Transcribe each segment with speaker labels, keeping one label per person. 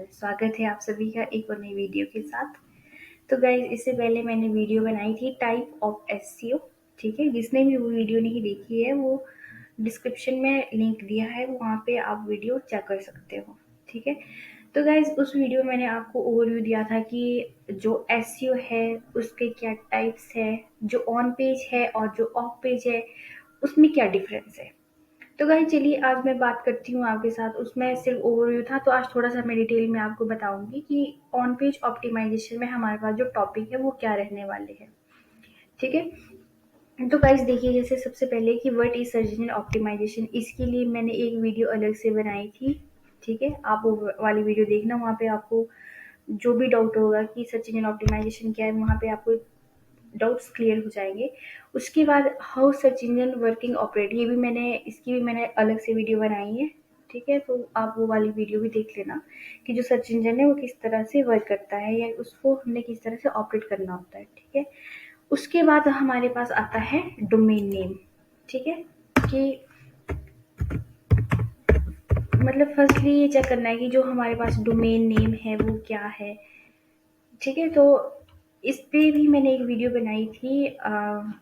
Speaker 1: Channel. स्वागत है आप सभी का एक और नई वीडियो के साथ। तो गाइज, इससे पहले मैंने वीडियो बनाई थी टाइप ऑफ एसईओ। ठीक है, जिसने भी वो वीडियो नहीं देखी है वो डिस्क्रिप्शन में लिंक दिया है, वहाँ पे आप वीडियो चेक कर सकते हो। ठीक है, तो गाइज उस वीडियो में मैंने आपको ओवरव्यू दिया था कि जो एसईओ है उसके क्या टाइप्स है, जो ऑन पेज है और जो ऑफ पेज है उसमें क्या डिफरेंस है। तो गाइस चलिए आज मैं बात करती हूँ आपके साथ। उसमें सिर्फ ओवरव्यू था, तो आज थोड़ा सा मैं डिटेल में आपको बताऊंगी कि ऑन पेज ऑप्टिमाइजेशन में हमारे पास जो टॉपिक है वो क्या रहने वाले हैं। ठीक है, तो गाइस देखिए, जैसे सबसे पहले कि what is search engine optimisation, इसके लिए मैंने एक वीडियो अलग से बनाई थी। ठीक है, आप वो वाली वीडियो देखना, वहाँ पे आपको जो भी डाउट होगा कि सर्च इंजन ऑप्टिमाइजेशन क्या है, वहाँ पे आपको डाउट्स क्लियर हो जाएंगे। उसके बाद how search engine working operate, ये भी मैंने इसकी भी मैंने अलग से वीडियो बनाई है। ठीक है, तो आप वो वाली वीडियो भी देख लेना कि जो सर्च इंजन है वो किस तरह से वर्क करता है या उसको हमने किस तरह से ऑपरेट करना होता है। ठीक है, उसके बाद हमारे पास आता है डोमेन नेम। ठीक है, कि मतलब फर्स्टली ये चेक करना है कि जो हमारे पास डोमेन नेम है वो क्या है। ठीक है, तो इस पे भी मैंने एक वीडियो बनाई थी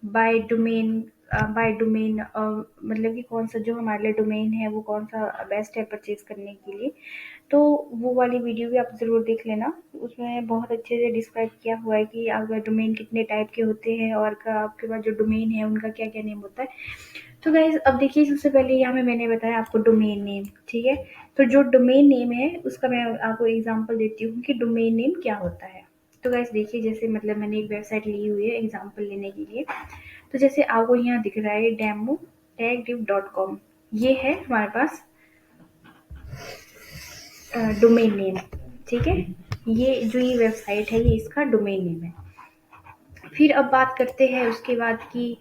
Speaker 1: बाय डोमेन मतलब कि कौन सा जो हमारे लिए डोमेन है वो कौन सा बेस्ट है परचेज करने के लिए। तो वो वाली वीडियो भी आप ज़रूर देख लेना। उसमें बहुत अच्छे से डिस्क्राइब किया हुआ है कि अगर डोमेन कितने टाइप के होते हैं और आपके पास जो डोमेन है उनका क्या क्या नेम होता है। तो गाइज अब देखिए, सबसे पहले यहाँ पे मैंने बताया आपको डोमेन नेम। ठीक है, तो जो डोमेन नेम है उसका मैं आपको एग्जांपल देती हूँ कि डोमेन नेम क्या होता है। तो गाइस देखिए, जैसे मतलब मैंने एक वेबसाइट ली हुई है एग्जांपल लेने के लिए। तो जैसे आपको यहाँ दिख रहा है demo-div.com, ये है हमारे पास डोमेन नेम। ठीक है, ये वेबसाइट है ये इसका डोमेन नेम है। फिर अब बात करते हैं उसके बाद कि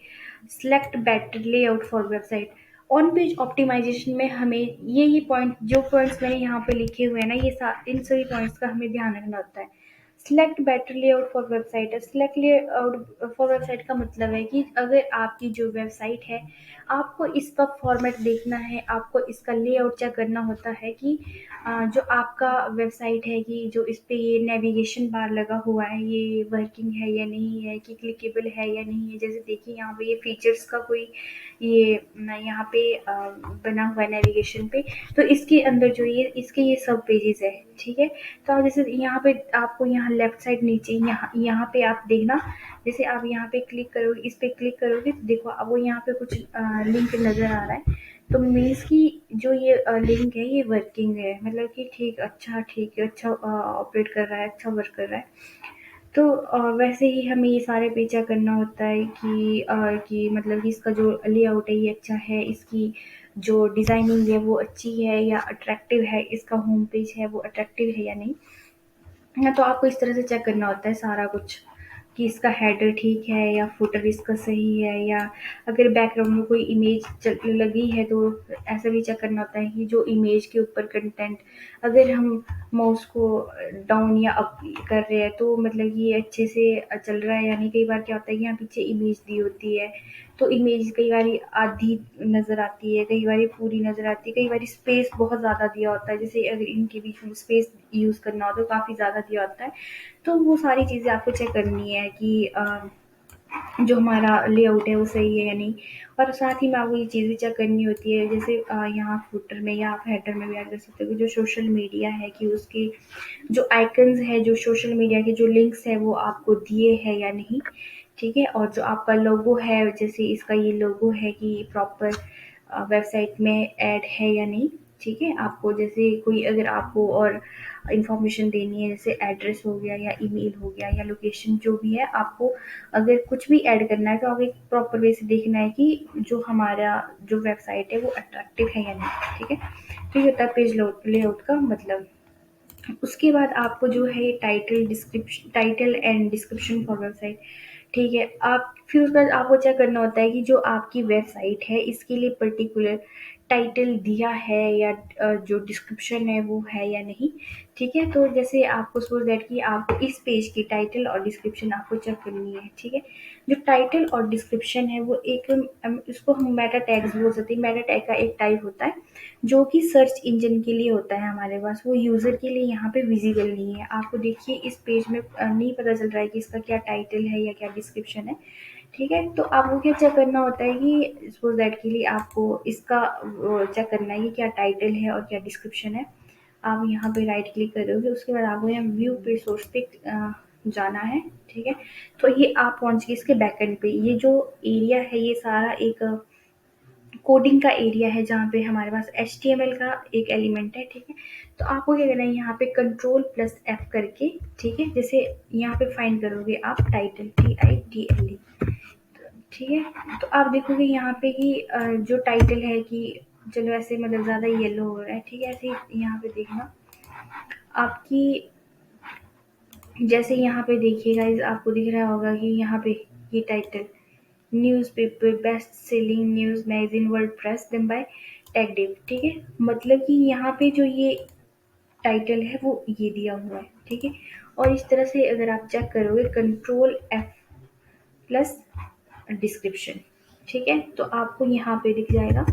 Speaker 1: select better layout for website. On page optimisation में हमें ये पॉइंट, जो पॉइंट्स मैंने यहाँ पे लिखे हुए हैं ना, इन सभी पॉइंट्स का हमें ध्यान रखना होता है। Select better layout for website, select layout for website का मतलब है कि अगर आपकी जो वेबसाइट है आपको इसका फॉर्मेट देखना है, आपको इसका लेआउट चेक करना होता है कि जो आपका वेबसाइट है कि जो इस पे ये नेविगेशन बार लगा हुआ है ये वर्किंग है या नहीं है, कि क्लिकेबल है या नहीं है। जैसे देखिए यहाँ पे ये फीचर्स का कोई ये यहाँ पे बना हुआ है नेविगेशन पे, तो इसके अंदर जो ये इसके ये सब पेजेस है। ठीक है, तो आप जैसे यहाँ पे आपको यहाँ लेफ्ट साइड नीचे यहाँ पे आप देखना, जैसे आप यहाँ पे क्लिक करोगे, इस पे क्लिक करोगे तो देखो अब वो यहाँ पे कुछ लिंक नजर आ रहा है। तो मीन्स कि जो ये लिंक है ये वर्किंग है, मतलब कि ठीक है, अच्छा ऑपरेट कर रहा है, अच्छा वर्क कर रहा है। तो वैसे ही हमें ये सारे पे चेक करना होता है कि मतलब कि इसका जो लेआउट है ये अच्छा है, इसकी जो डिज़ाइनिंग है वो अच्छी है या अट्रैक्टिव है, इसका होम पेज है वो अट्रैक्टिव है या नहीं। हाँ, तो आपको इस तरह से चेक करना होता है सारा कुछ कि इसका हेडर ठीक है या फुटर इसका सही है, या अगर बैकग्राउंड में कोई इमेज लगी है तो ऐसा भी चेक करना होता है कि जो इमेज के ऊपर कंटेंट, अगर हम माउस को डाउन या अप कर रहे हैं तो मतलब कि ये अच्छे से चल रहा है। यानी कई बार क्या होता है कि यहाँ पीछे इमेज दी होती है तो इमेज कई बार आधी नज़र आती है, कई बार पूरी नज़र आती है, कई बार स्पेस बहुत ज़्यादा दिया होता है। जैसे अगर इनके बीच में स्पेस यूज़ करना हो तो काफ़ी ज़्यादा दिया होता है। तो वो सारी चीज़ें आपको चेक करनी है कि जो हमारा लेआउट है वो सही है या नहीं। और साथ ही में आपको ये चीज़ भी चेक करनी होती है, जैसे यहाँ फुटर में या आप हेडर में भी ऐड कर सकते हो कि जो सोशल मीडिया है कि उसकी जो आइकन्स है, जो सोशल मीडिया के जो लिंक्स है वो आपको दिए हैं या नहीं। ठीक है, और जो आपका लोगो है, जैसे इसका ये लोगो है कि प्रॉपर वेबसाइट में ऐड है या नहीं। ठीक है, आपको जैसे कोई अगर आपको और इंफॉर्मेशन देनी है, जैसे एड्रेस हो गया या ईमेल हो गया या लोकेशन जो भी है, आपको अगर कुछ भी ऐड करना है तो आपको एक प्रॉपर वे से देखना है कि जो हमारा जो वेबसाइट है वो अट्रैक्टिव है या नहीं। ठीक है, तो ये होता है पेज लेआउट का मतलब। उसके बाद आपको जो है title and description for website. ठीक है, आप फिर उसके बाद आपको चेक करना होता है कि जो आपकी वेबसाइट है इसके लिए पर्टिकुलर टाइटल दिया है या जो डिस्क्रिप्शन है वो है या नहीं। ठीक है, तो जैसे आपको सपोज दैट कि आपको इस पेज की टाइटल और डिस्क्रिप्शन आपको चेक करनी है। ठीक है, जो टाइटल और डिस्क्रिप्शन है वो एक इसको हम मेटा टैग्स बोल सकते हैं। मेटा टैग का एक टाइप होता है जो कि सर्च इंजन के लिए होता है हमारे पास, वो यूज़र के लिए यहाँ पे विजिबल नहीं है। आपको देखिए इस पेज में नहीं पता चल रहा है कि इसका क्या टाइटल है या क्या डिस्क्रिप्शन है। ठीक है, तो आपको क्या चेक करना होता है कि सपोज दैट के लिए आपको इसका चेक करना है कि क्या टाइटल है और क्या डिस्क्रिप्शन है। आप यहाँ पे राइट क्लिक करोगे, उसके बाद आपको यहाँ व्यू पे सोर्स पे जाना है। ठीक है, तो ये आप पहुंच गए इसके बैकएंड पे। ये जो एरिया है ये सारा एक कोडिंग का एरिया है जहाँ पे हमारे पास HTML का एक एलिमेंट है। ठीक है, तो आपको क्या करना है यहाँ पे Ctrl+F करके, ठीक है, जैसे यहाँ पे फाइंड करोगे आप टाइटल TITLE। ठीक है, तो आप देखोगे यहाँ पे कि जो टाइटल है कि चलो ऐसे मतलब ज़्यादा येलो हो रहा है। ठीक है, ऐसे ही यहाँ पे देखना आपकी, जैसे यहाँ पे देखिएगा आपको दिख रहा होगा कि यहाँ पे ये title newspaper best selling news magazine WordPress then by tagDiv. ठीक है, मतलब कि यहाँ पे जो ये टाइटल है वो ये दिया हुआ है। ठीक है, और इस तरह से अगर आप चेक करोगे Ctrl+F डिस्क्रिप्शन। ठीक है, तो आपको यहाँ पे दिख जाएगा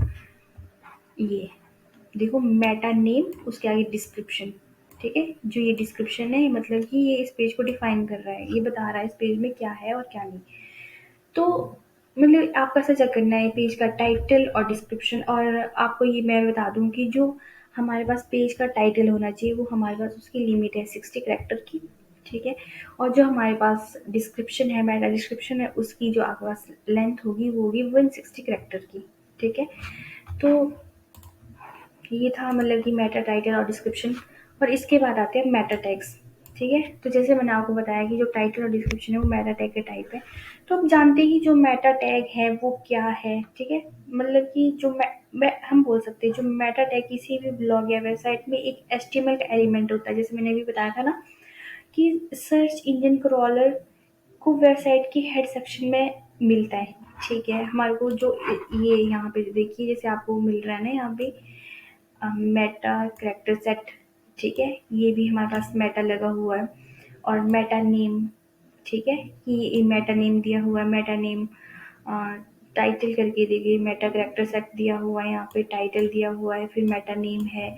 Speaker 1: ये देखो मेटा नेम, उसके आगे डिस्क्रिप्शन। ठीक है, जो ये डिस्क्रिप्शन है मतलब कि ये इस पेज को डिफाइन कर रहा है, ये बता रहा है इस पेज में क्या है और क्या नहीं। तो मतलब आपको ऐसा चेक करना है पेज का टाइटल और डिस्क्रिप्शन। और आपको ये मैं बता दूं कि जो हमारे पास पेज का टाइटल होना चाहिए वो हमारे पास उसकी लिमिट है 60 कैरेक्टर की। ठीक है, और जो हमारे पास डिस्क्रिप्शन है मेटा डिस्क्रिप्शन है उसकी जो आपके पास लेंथ होगी वो होगी 160 कैरेक्टर की। ठीक है, तो ये था मतलब कि मेटा टाइटल और डिस्क्रिप्शन। और इसके बाद आते हैं मेटा टैग्स। ठीक है, तो जैसे मैंने आपको बताया कि जो टाइटल और डिस्क्रिप्शन है वो मेटा टैग के टाइप है। तो आप जानते हैं कि जो मेटा टैग है वो क्या है। ठीक है, मतलब कि जो हम बोल सकते हैं जो मेटा टैग किसी भी ब्लॉग या वेबसाइट में एक HTML का एलिमेंट होता है। जैसे मैंने अभी बताया था ना कि सर्च इंजन क्रॉलर को वेबसाइट की हेड सेक्शन में मिलता है। ठीक है, हमारे को जो ये यहाँ पे देखिए जैसे आपको मिल रहा है ना यहाँ पे मेटा कैरेक्टर सेट। ठीक है, ये भी हमारे पास मेटा लगा हुआ है। और मेटा नेम, ठीक है, ये मेटा नेम दिया हुआ है। मेटा नेम टाइटल करके देखिए मेटा कैरेक्टर सेट दिया हुआ है, यहाँ पे टाइटल दिया हुआ है, फिर मेटा नेम है,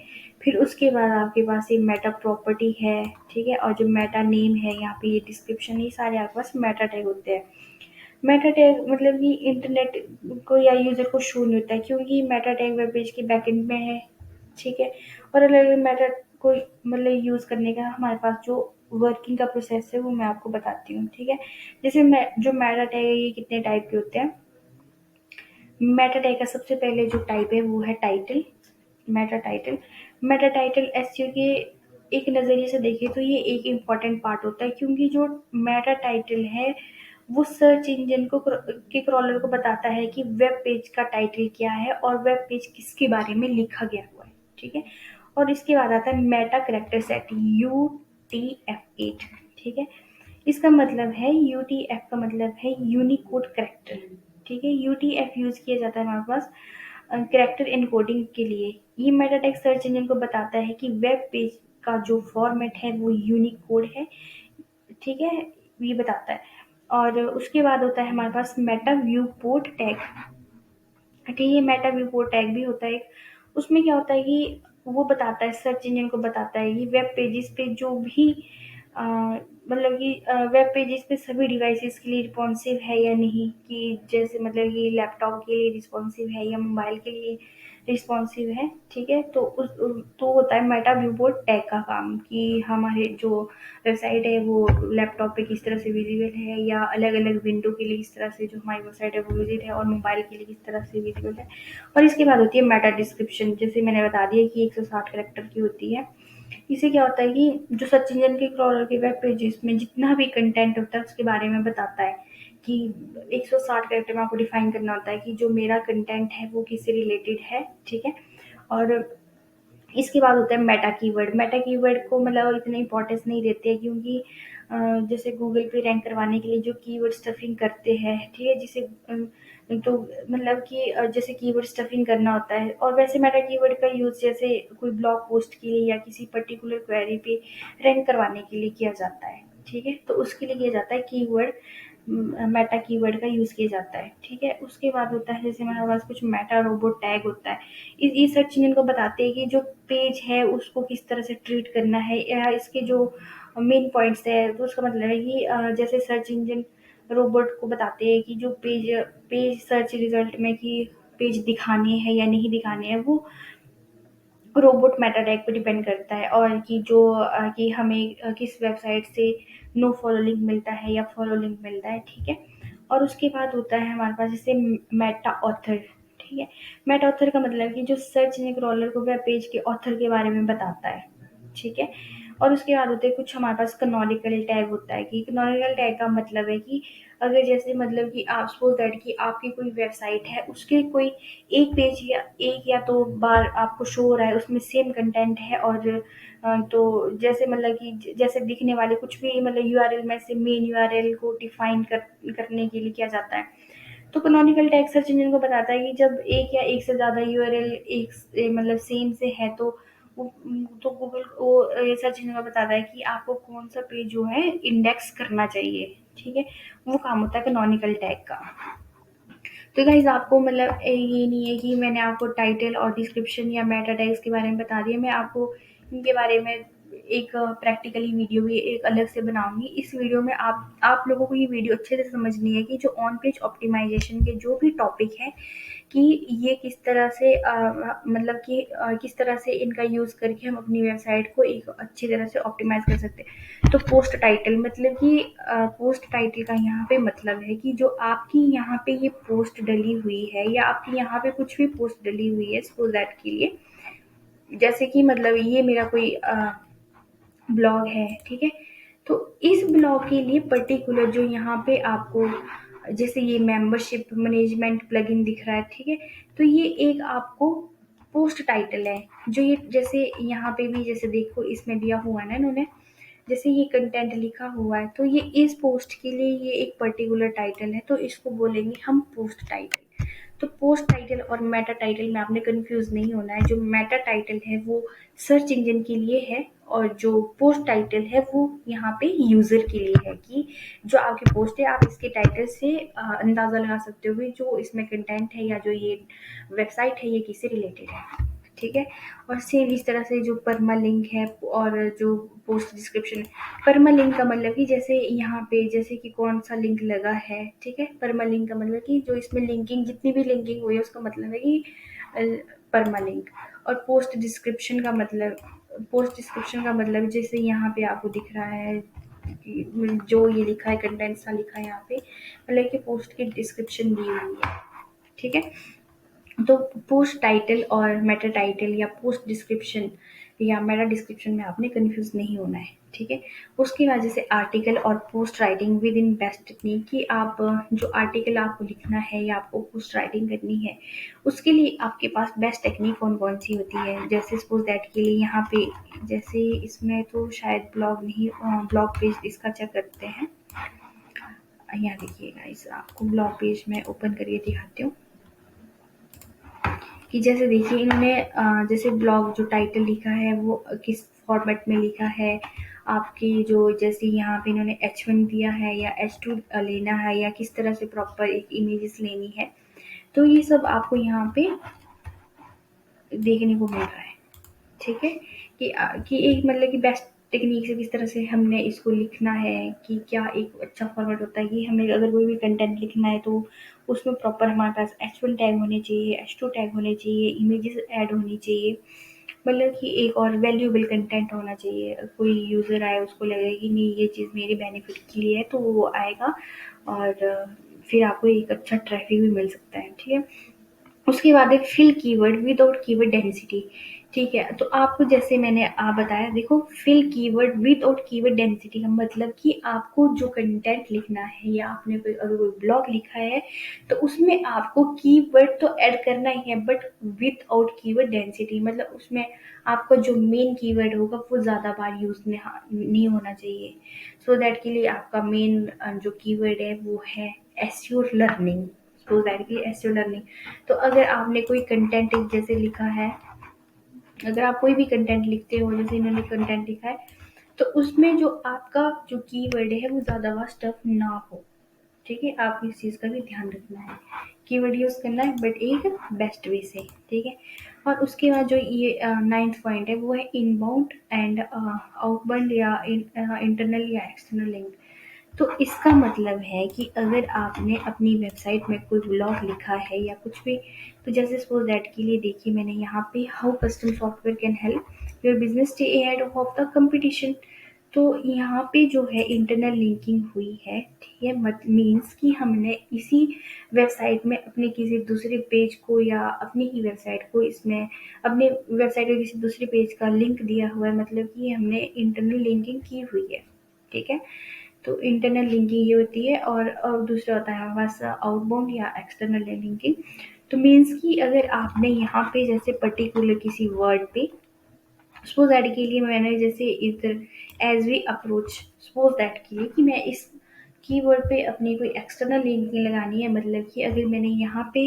Speaker 1: फिर उसके बाद आपके पास ये मेटा प्रॉपर्टी है। ठीक है, और जो मेटा नेम है यहाँ पे ये डिस्क्रिप्शन, ये सारे आपके पास मेटा टैग होते हैं। मेटा टैग मतलब कि इंटरनेट को या यूजर को शो नहीं होता है क्योंकि मेटा टैग वेब पेज के बैकएंड में है। ठीक है, और अलग अलग मेटा को मतलब यूज करने का हमारे पास जो वर्किंग का प्रोसेस है वो मैं आपको बताती हूँ। ठीक है, जैसे मैं जो मेटा टैग है ये कितने टाइप के होते हैं। मेटा टैग का सबसे पहले जो टाइप है वो है title. Meta title, Meta title SEO के एक नज़रिए से देखें तो ये एक इम्पॉर्टेंट पार्ट होता है क्योंकि जो मेटा टाइटल है वो सर्च इंजन को के क्रॉलर को बताता है कि वेब पेज का टाइटल क्या है और वेब पेज किसके बारे में लिखा गया हुआ है। ठीक है, और इसके बाद आता है मेटा करेक्टर सेट UTF-8। ठीक है, इसका मतलब है UTF का मतलब है यूनिकोड करेक्टर। ठीक है, UTF यूज किया जाता है हमारे पास करेक्टर एनकोडिंग के लिए। ये मेटा टैग सर्च इंजन को बताता है कि वेब पेज का जो फॉर्मेट है वो यूनिकोड है। ठीक है, ये बताता है। और उसके बाद होता है हमारे पास मेटा व्यू पोर्ट टैग। ठीक है, मेटा व्यू पोर्ट टैग भी होता है एक। उसमें क्या होता है कि वो बताता है सर्च इंजन को बताता है कि वेब पेजेस पे जो भी मतलब कि वेब पेजेस पे सभी डिवाइसेस के लिए रिस्पॉन्सिव है या नहीं, कि जैसे मतलब कि लैपटॉप के लिए रिस्पॉन्सिव है या मोबाइल के लिए रिस्पॉन्सिव है। ठीक है, तो तो होता है मेटा व्यू पोर्ट टैग का काम कि हमारे जो वेबसाइट है वो लैपटॉप पे किस तरह से विजिबल है या अलग अलग विंडो के लिए किस तरह से जो हमारी वेबसाइट है वो विजिट है और मोबाइल के लिए किस तरह से विजिबल है। और इसके बाद होती है मेटा डिस्क्रिप्शन, जैसे मैंने बता दिया कि 160 कैरेक्टर की होती है। इससे क्या होता है कि जो सर्च इंजन के क्रॉलर के वेब पेजेस में जितना भी कंटेंट होता है उसके बारे में बताता है कि 160 कैरेक्टर में आपको डिफाइन करना होता है कि जो मेरा कंटेंट है वो किससे रिलेटेड है। ठीक है, और इसके बाद होता है मेटा कीवर्ड। मेटा कीवर्ड को मतलब इतना इम्पोर्टेंस नहीं देते हैं क्योंकि जैसे गूगल पे रैंक करवाने के लिए जो कीवर्ड स्टफिंग करते हैं। ठीक है, जिसे तो मतलब कि जैसे कीवर्ड स्टफिंग करना होता है, और वैसे मेटा कीवर्ड का यूज़ जैसे कोई ब्लॉग पोस्ट के लिए या किसी पर्टिकुलर क्वेरी पे रैंक करवाने के लिए किया जाता है, ठीक है? तो उसके लिए किया जाता है कीवर्ड, मेटा कीवर्ड का यूज़ किया जाता है, ठीक है? उसके बाद होता है जैसे हमारे पास कुछ मेटा रोबोट टैग होता है। ये सर्च इंजन को बताते हैं कि जो पेज है उसको किस तरह से ट्रीट करना है, या इसके जो मेन पॉइंट्स है, तो उसका मतलब है कि जैसे सर्च इंजन रोबोट को बताते हैं कि जो पेज पेज सर्च रिजल्ट में कि पेज दिखाने हैं या नहीं दिखाने हैं, वो रोबोट मेटा टैग पे डिपेंड करता है, और कि जो कि हमें किस वेबसाइट से नो फॉलो लिंक मिलता है या फॉलो लिंक मिलता है, ठीक है? और उसके बाद होता है हमारे पास जैसे मेटा ऑथर, ठीक है? मेटा ऑथर का मतलब कि जो सर्च इंजन क्रॉलर को वेब पेज के ऑथर के बारे में बताता है, ठीक है? और उसके बाद होते हैं कुछ हमारे पास कैनोनिकल टैग होता है, कि कैनोनिकल टैग का मतलब है कि अगर जैसे मतलब कि आप सपोज दैट कि आपकी कोई वेबसाइट है, उसके कोई एक पेज या एक या दो बार आपको शो हो रहा है उसमें सेम कंटेंट है, और तो जैसे मतलब कि जैसे दिखने वाले कुछ भी मतलब यूआरएल में से मेन यूआरएल को डिफाइन करने के लिए किया जाता है। तो कैनोनिकल टैग सर्च इंजन को बताता है कि जब एक या एक से ज़्यादा यूआरएल मतलब सेम से है, तो वो तो गूगल को सर्च इंजन को बताता है कि आपको कौन सा पेज जो है इंडेक्स करना चाहिए, ठीक है? वो काम होता है कैनोनिकल टैग का। तो गाइज आपको मतलब ये नहीं है कि मैंने आपको टाइटल और डिस्क्रिप्शन या मेटा टैग्स के बारे में बता दिया, मैं आपको इनके बारे में एक प्रैक्टिकली वीडियो भी एक अलग से बनाऊंगी। इस वीडियो में आप लोगों को ये वीडियो अच्छे से समझनी है कि जो ऑन पेज ऑप्टिमाइजेशन के जो भी टॉपिक है, कि ये किस तरह से मतलब कि किस तरह से इनका यूज़ करके हम अपनी वेबसाइट को एक अच्छी तरह से ऑप्टिमाइज़ कर सकते हैं। तो पोस्ट टाइटल मतलब कि पोस्ट टाइटल का यहाँ पे मतलब है कि जो आपकी यहाँ पे ये पोस्ट डली हुई है, या आपकी यहाँ पे कुछ भी पोस्ट डली हुई है सपोज दैट के लिए, जैसे कि मतलब ये मेरा कोई ब्लॉग है, ठीक है? तो इस ब्लॉग के लिए पर्टिकुलर जो यहाँ पे आपको जैसे ये मेंबरशिप मैनेजमेंट प्लगइन दिख रहा है, ठीक है? तो ये एक आपको पोस्ट टाइटल है, जो ये जैसे यहाँ पे भी जैसे देखो इसमें दिया हुआ है ना इन्होंने, जैसे ये कंटेंट लिखा हुआ है, तो ये इस पोस्ट के लिए ये एक पर्टिकुलर टाइटल है, तो इसको बोलेंगे हम पोस्ट टाइटल। तो पोस्ट टाइटल और मेटा टाइटल में आपने कंफ्यूज नहीं होना है। जो मेटा टाइटल है वो सर्च इंजन के लिए है, और जो पोस्ट टाइटल है वो यहाँ पे यूजर के लिए है, कि जो आपकी पोस्ट है आप इसके टाइटल से अंदाजा लगा सकते हो जो इसमें कंटेंट है या जो ये वेबसाइट है ये किससे रिलेटेड है, ठीक है? और सेम इस तरह से जो परमा लिंक है और जो पोस्ट डिस्क्रिप्शन, परमा लिंक का मतलब कि जैसे यहाँ पे जैसे कि कौन सा लिंक लगा है, ठीक है? परमा लिंक का मतलब कि जो इसमें लिंकिंग जितनी भी लिंकिंग हुई है उसका मतलब है कि परमा लिंक। और पोस्ट डिस्क्रिप्शन का मतलब जैसे यहाँ पे आपको दिख रहा है जो ये लिखा है कंटेंट सा लिखा है यहाँ पे, मतलब कि पोस्ट की डिस्क्रिप्शन दी हुई है, ठीक है? तो पोस्ट टाइटल और मेटा टाइटल या पोस्ट डिस्क्रिप्शन या मेटा डिस्क्रिप्शन में आपने कंफ्यूज नहीं होना है, ठीक है? उसके बाद जैसे आर्टिकल और post writing with in best technique, कि आप जो आर्टिकल आपको लिखना है या आपको पोस्ट राइटिंग करनी है, उसके लिए आपके पास बेस्ट टेक्निक कौन कौन सी होती है। जैसे सपोज दैट के लिए यहाँ पे जैसे इसमें तो शायद ब्लॉग नहीं, ब्लॉग पेज इसका चेक करते हैं। यहाँ देखिएगा, इस आपको ब्लॉग पेज में ओपन करके दिखाती हूँ कि जैसे देखिए इन्होंने जैसे ब्लॉग जो टाइटल लिखा है वो किस फॉर्मेट में लिखा है, आपकी जो जैसे यहाँ पे इन्होंने H1 दिया है या H2 लेना है, या किस तरह से प्रॉपर एक इमेजेस लेनी है, तो ये सब आपको यहाँ पे देखने को मिल रहा है, ठीक है? कि एक मतलब कि बेस्ट टेक्निक से किस तरह से हमने इसको लिखना है, कि क्या एक अच्छा फॉर्मेट होता है कि हमें अगर कोई भी कंटेंट लिखना है तो उसमें प्रॉपर हमारे पास H1 टैग होने चाहिए, H2 टैग होने चाहिए, इमेजेस ऐड होनी चाहिए, मतलब कि एक और वैल्यूएबल कंटेंट होना चाहिए। कोई यूज़र आए उसको लगे कि नहीं ये चीज़ मेरे बेनिफिट के लिए है, तो वो आएगा, और फिर आपको एक अच्छा ट्रैफिक भी मिल सकता है, ठीक है? उसके बाद है fill keyword without keyword density, ठीक है? तो आपको जैसे मैंने बताया, देखो fill keyword without keyword density का मतलब कि आपको जो कंटेंट लिखना है या आपने कोई अगर कोई ब्लॉग लिखा है तो उसमें आपको कीवर्ड तो ऐड करना ही है, बट विदाउट कीवर्ड डेंसिटी, मतलब उसमें आपका जो मेन कीवर्ड होगा वो ज़्यादा बार यूज नहीं होना चाहिए। सो दैट के लिए आपका मेन जो कीवर्ड है वो है एसईओ लर्निंग, सपोज दैट कि एसईओ लर्निंग। तो अगर आपने कोई कंटेंट जैसे लिखा है, अगर आप कोई भी कंटेंट लिखते हो, जैसे इन्होंने कंटेंट लिखा है, तो उसमें जो आपका जो कीवर्ड है वो ज़्यादा वास्ट टफ ना हो। ठीक है, आपको इस चीज़ का भी ध्यान रखना है, कीवर्ड यूज़ करना है बट एक बेस्ट वे से। ठीक है, और उसके बाद जो ये 9th पॉइंट है वो है इनबाउंड एंड आउटबाउंड या इंटरनल या एक्सटर्नल लिंक। तो इसका मतलब है कि अगर आपने अपनी वेबसाइट में कोई ब्लॉग लिखा है या कुछ भी, तो जैसे सपोज दैट के लिए देखिए मैंने यहाँ पे how custom software can help your business stay ahead of the competition. तो यहाँ पे जो है इंटरनल लिंकिंग हुई है। ठीक है, मत मीन्स कि हमने इसी वेबसाइट में अपने किसी दूसरे पेज को या अपनी ही वेबसाइट को इसमें अपने वेबसाइट के किसी दूसरे पेज का लिंक दिया हुआ है, मतलब कि हमने इंटरनल लिंकिंग की हुई है। ठीक है, तो इंटरनल लिंकिंग ये होती है, और दूसरा होता है हमारे पास आउटबाउंड या एक्सटर्नल लिंकिंग। तो मीन्स कि अगर आपने यहाँ पे जैसे पर्टिकुलर किसी वर्ड पे, सपोज दैट के लिए मैंने जैसे इधर as we approach, suppose that के लिए कि मैं इस कीवर्ड पे अपनी कोई एक्सटर्नल लिंकिंग लगानी है, मतलब कि अगर मैंने यहाँ पे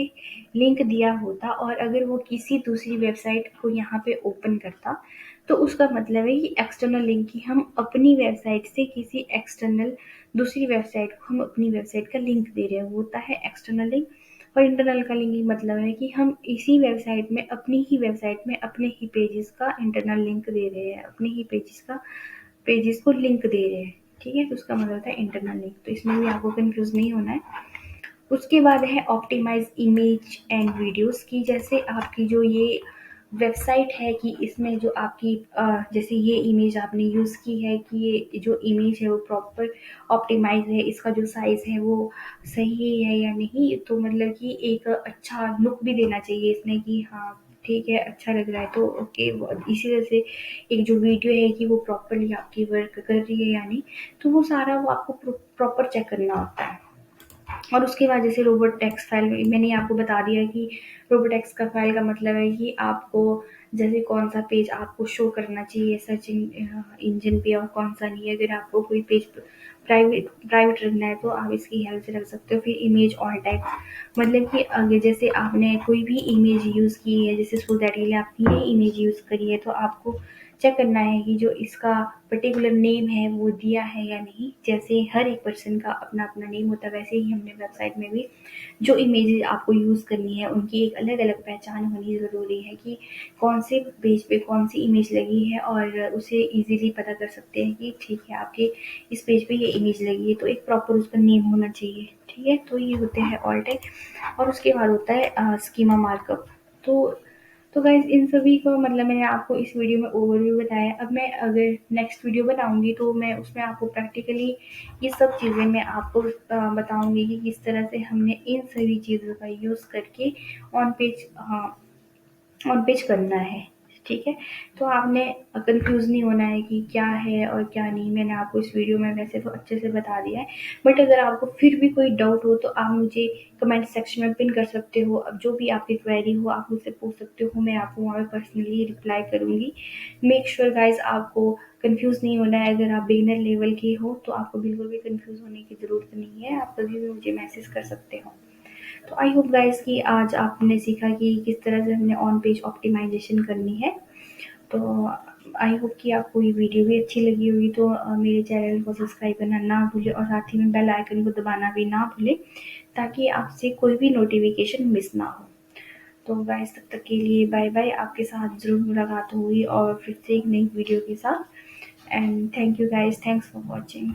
Speaker 1: लिंक दिया होता और अगर वो किसी दूसरी वेबसाइट को यहाँ पे ओपन करता, तो उसका मतलब है कि एक्सटर्नल लिंक की हम अपनी वेबसाइट से किसी एक्सटर्नल दूसरी वेबसाइट को हम अपनी वेबसाइट का लिंक दे रहे हैं, वो होता है एक्सटर्नल लिंक। और इंटरनल का लिंक मतलब है कि हम इसी वेबसाइट में अपनी ही वेबसाइट में अपने ही पेजेस का इंटरनल लिंक दे रहे हैं, अपने ही पेजेस को लिंक दे रहे हैं। ठीक है, तो उसका मतलब होता है इंटरनल लिंक। तो इसमें भी आपको कंफ्यूज नहीं होना है। उसके बाद है ऑप्टिमाइज इमेज एंड वीडियोस की, जैसे आपकी जो ये वेबसाइट है कि इसमें जो आपकी जैसे ये इमेज आपने यूज़ की है कि ये जो इमेज है वो प्रॉपर ऑप्टिमाइज है, इसका जो साइज़ है वो सही है या नहीं, तो मतलब कि एक अच्छा लुक भी देना चाहिए इसमें कि हाँ ठीक है अच्छा लग रहा है, तो ओके। इसी तरह से एक जो वीडियो है कि वो प्रॉपरली आपकी वर्क कर रही है या नहीं, तो वो सारा वो आपको प्रॉपर चेक करना होता है। और उसके बाद जैसे रोबोट टेक्स्ट फाइल में मैंने आपको बता दिया कि रोबोट टेक्स्ट का फाइल का मतलब है कि आपको जैसे कौन सा पेज आपको शो करना चाहिए सर्च इंजन पे और कौन सा नहीं है। अगर आपको कोई पेज प्राइवेट प्राइवेट रखना है तो आप इसकी हेल्प से रख सकते हो। फिर इमेज ऑल टाइप, मतलब कि अगर जैसे आपने कोई भी इमेज यूज़ की है, जैसे सपोज दैट के लिए आपने ये इमेज यूज़ करी है, तो आपको चेक करना है कि जो इसका पर्टिकुलर नेम है वो दिया है या नहीं। जैसे हर एक पर्सन का अपना अपना नेम होता है, वैसे ही हमने वेबसाइट में भी जो इमेजेस आपको यूज़ करनी है उनकी एक अलग अलग पहचान होनी ज़रूरी है कि कौन से पेज पे कौन सी इमेज लगी है, और उसे इजीली पता कर सकते हैं कि ठीक है आपके इस पेज पे ये इमेज लगी है, तो एक प्रॉपर उसका नेम होना चाहिए। ठीक है, तो ये होते हैं ऑल टाइप। और उसके बाद होता है स्कीमा मार्कअप। तो गाइज इन सभी को मतलब मैंने आपको इस वीडियो में ओवरव्यू बताया। अब मैं अगर नेक्स्ट वीडियो बनाऊंगी तो मैं उसमें आपको प्रैक्टिकली ये सब चीज़ें मैं आपको बताऊंगी कि किस तरह से हमने इन सभी चीज़ों का यूज़ करके ऑन पेज ऑन पेज करना है। ठीक है, तो आपने कंफ्यूज नहीं होना है कि क्या है और क्या नहीं। मैंने आपको इस वीडियो में वैसे तो अच्छे से बता दिया है, बट अगर आपको फिर भी कोई डाउट हो तो आप मुझे कमेंट सेक्शन में पिन कर सकते हो। अब जो भी आपकी क्वेरी हो आप मुझसे पूछ सकते हो, मैं आपको वहाँ पे पर्सनली रिप्लाई करूँगी। मेक श्योर गाइज आपको कंफ्यूज नहीं होना है। अगर आप बिगिनर लेवल के हो तो आपको बिल्कुल भी कंफ्यूज होने की ज़रूरत नहीं है, आप कभी भी मुझे मैसेज कर सकते हो। तो आई होप गाइस कि आज आपने सीखा कि किस तरह से हमने ऑन पेज ऑप्टिमाइजेशन करनी है। तो आई होप कि आपको ये वीडियो भी अच्छी लगी होगी। तो मेरे चैनल को सब्सक्राइब करना ना भूलें और साथ ही में बेल आइकन को दबाना भी ना भूलें, ताकि आपसे कोई भी नोटिफिकेशन मिस ना हो। तो गाइस तब तक के लिए बाय बाय। आपके साथ ज़रूर मुलाकात होगी और फिर से एक नई वीडियो के साथ। And thank you guys, thanks for watching.